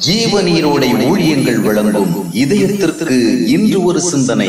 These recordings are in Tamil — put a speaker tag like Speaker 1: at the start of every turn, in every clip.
Speaker 1: ஜீவநீரோடை ஊழியங்கள் வழங்கும் இதயத்திற்கு இன்று ஒரு சிந்தனை.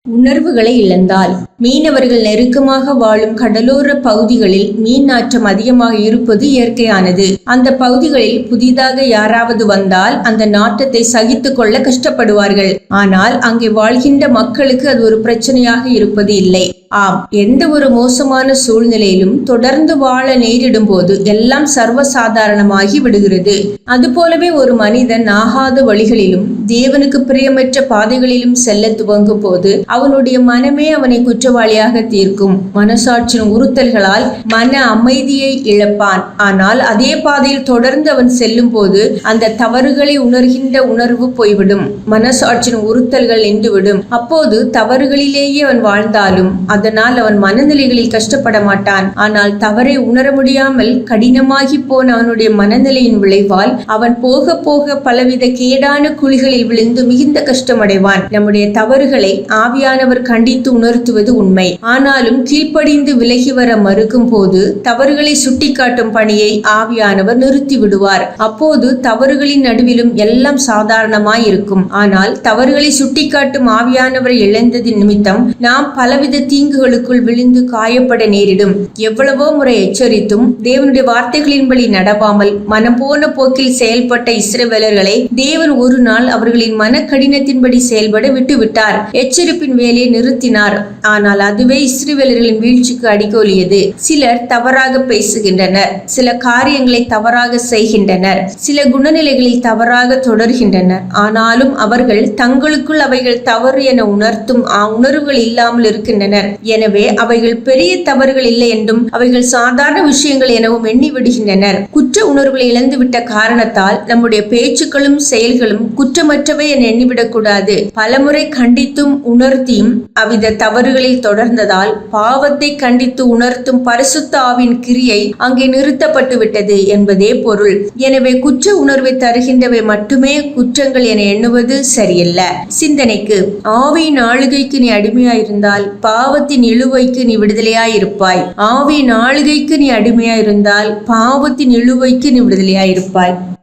Speaker 2: உணர்வுகளை இழந்தால் மீனவர்கள் நெருக்கமாக வாழும் கடலோர பகுதிகளில் மீன் நாற்றம் அதிகமாக இருப்பது இயற்கையானது. அந்த பகுதிகளில் புதிதாக யாராவது வந்தால் அந்த நாற்றத்தை சகித்து கொள்ள கஷ்டப்படுவார்கள். ஆனால் அங்கே வாழ்கின்ற மக்களுக்கு அது ஒரு பிரச்சனையாக இருப்பது இல்லை. ஆம், எந்த ஒரு மோசமான சூழ்நிலையிலும் தொடர்ந்து வாழ நேரிடும் போது எல்லாம் சர்வசாதாரணமாகி விடுகிறது. அதுபோலவே ஒரு மனிதன் ஆகாத வழிகளிலும் தேவனுக்கு பிரியமற்ற பாதைகளிலும் செல்ல துவங்கும் போது அவனுடைய மனமே அவனை குற்றவாளியாக தீர்க்கும். மனசாட்சியின் உறுத்தல்களால் மன அமைதியை இழப்பான். ஆனால் அதே பாதையில் தொடர்ந்து அவன் செல்லும் போது அந்த தவறுகளை உணர்கின்ற உணர்வு போய்விடும். மனசாட்சியின் உறுத்தல்கள் நின்றுவிடும். அப்போது தவறுகளிலேயே அவன் வாழ்ந்தாலும் அதனால் அவன் மனநிலைகளில் கஷ்டப்பட மாட்டான். ஆனால் தவறை உணர முடியாமல் கடினமாகி போன அவனுடைய மனநிலையின் விளைவால் அவன் போக போக பலவித கேடான குழிகளில் விழுந்து மிகுந்த கஷ்டமடைவான். நம்முடைய தவறுகளை ஆவியானவர் கண்டித்து உணர்த்துவது உண்மை. ஆனாலும் கீழ்ப்படிந்து விலகி வர மறுக்கும் போது தவறுகளை சுட்டிக்காட்டும் பணியை ஆவியானவர் நிறுத்தி விடுவார். அப்போது தவறுகளின் நடுவிலும் எல்லாம் சாதாரணமாய் இருக்கும். ஆனால் தவறுகளை சுட்டிக்காட்டும் ஆவியானவரை இழந்ததின் நிமித்தம் நாம் பலவித தீங்குகளுக்குள் விழுந்து காயப்பட நேரிடும். எவ்வளவோ முறை எச்சரித்தும் தேவனுடைய வார்த்தைகளின்படி நடவாமல் மனம் போன போக்கில் செயல்பட்ட இஸ்ரவேலர்களை தேவன் ஒரு நாள் அவர்களின் மன கடினத்தின்படி செயல்பட விட்டுவிட்டார். எச்சரிப்பின் வேலையை நிறுத்தினார். ஆனால் அதுவே இஸ்ரவேலர்களின் வீழ்ச்சிக்கு அடிகோலியது. சிலர் தவறாக பேசுகின்றனர், சில காரியங்களை தவறாக செய்கின்றனர், சில குணநிலைகளில் தவறாக தொடர்கின்றனர். ஆனாலும் அவர்கள் தங்களுக்குள் அவைகள் தவறு என உணர்த்தும் உணர்வுகள் இல்லாமல் இருக்கின்றனர். எனவே அவைகள் பெரிய தவறுகள் இல்லை என்றும் அவைகள் சாதாரண விஷயங்கள் எனவும் எண்ணி விடுகின்றனர். குற்ற உணர்வுகளை இழந்துவிட்ட காரணத்தால் நம்முடைய பேச்சுக்களும் செயல்களும் குற்றமற்றவை என எண்ணிவிடக்கூடாது. பலமுறை கண்டித்தும் உணர்த்தியும் அவ்வித தவறுகளில் தொடர்ந்ததால் பாவத்தை கண்டித்து உணர்த்தும் பரிசுத்த ஆவியின் கிரியை அங்கே நிறுத்தப்பட்டு விட்டது என்பதே பொருள். எனவே குற்ற உணர்வை தருகின்றவை மட்டுமே குற்றங்கள் என எண்ணுவது சரியல்ல. சிந்தனைக்கு: ஆவியின் ஆளுகைக்கு நீ அடிமையாயிருந்தால் பாவத்தின் இழுவைக்கு நீ விடுதலையாயிருப்பாய். ஆவியின் ஆளுகைக்கு நீ அடிமையாயிருந்தால் பாவத்தின் இழுவைக்கு நீ விடுதலையாயிருப்பாய்.